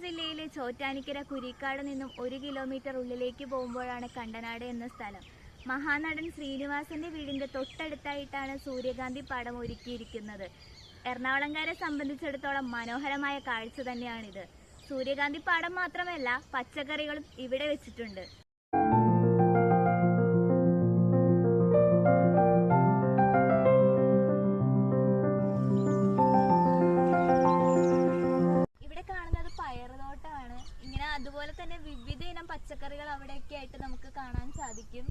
ജില്ലയിലെ ചോറ്റാനിക്കര കുരിക്കാട് നിന്നും 1 കിലോമീറ്റർ ഉള്ളിലേക്ക് പോകുമ്പോഴാണ് കണ്ടനാട് എന്ന സ്ഥലം. മഹാനടൻ ശ്രീനിവാസന്റെ വീടിന്റെ തൊട്ടടുത്തായിട്ടാണ് സൂര്യകാന്തി പാടം ഒരുക്കിയിരിക്കുന്നത്. എറണാകുളംകാരെ സംബന്ധിച്ചിടത്തോളം മനോഹരമായ കാഴ്ച തന്നെയാണിത്. സൂര്യകാന്തി പാടം മാത്രമല്ല, പച്ചക്കറികളും ഇവിടെ വെച്ചിട്ടുണ്ട്. അതുപോലെ തന്നെ വിവിധ ഇനം പച്ചക്കറികൾ അവിടെയൊക്കെ ആയിട്ട് നമുക്ക് കാണാൻ സാധിക്കും.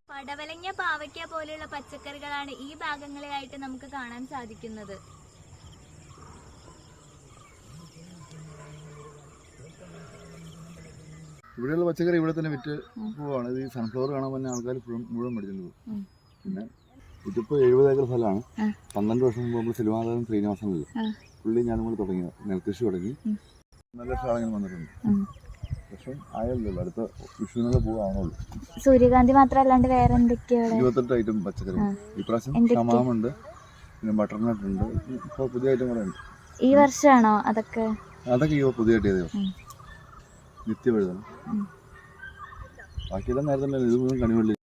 പടവലങ്ങ, പാവയ്ക്ക പോലെയുള്ള പച്ചക്കറികളാണ് ഈ ഭാഗങ്ങളിലായിട്ട് നമുക്ക് കാണാൻ സാധിക്കുന്നത്. ഇവിടെയുള്ള പച്ചക്കറി ഇവിടെ തന്നെ വിറ്റ് പോവാണ്. ഈ സൺഫ്ലവർ കാണാൻ തന്നെ ആൾക്കാർ മുഴുവൻ മേടിച്ചിട്ട് പോകും. പിന്നെ ഇതിപ്പോ 70 ഏക്കർ സ്ഥലമാണ്. 12 വർഷം മുമ്പ് നമ്മൾ സിനിമാതാരം ശ്രീനിവാസനില്ല പുള്ളി ഞാനും കൂടെ തുടങ്ങിയത് നെൽകൃഷി തുടങ്ങി. നല്ല സാധനങ്ങൾ വന്നിട്ടുണ്ട്. പക്ഷെ ആയല്ലോ അടുത്ത വിഷുവിനൊക്കെ പോകാവുന്നുള്ളൂ. സൂര്യകാന്തി മാത്രമല്ലാണ്ട് വേറെ എന്തൊക്കെയാണ്? 28 ഐറ്റം പച്ചക്കറി. ഇപ്രാവശ്യം ഷമാമുണ്ട്, പിന്നെ ബട്ടർനട്ട് ഉണ്ട്. ഇപ്പൊ പുതിയ ഐറ്റം കൂടെ ഉണ്ട്. ഈ വർഷമാണോ അതൊക്കെ? അതൊക്കെ പുതിയതായിട്ട് ചെയ്തേ. നിത്യവഴുതണം. ബാക്കിയെല്ലാം നേരത്തെ ഇത് മുഴുവൻ കണിവള്ളി.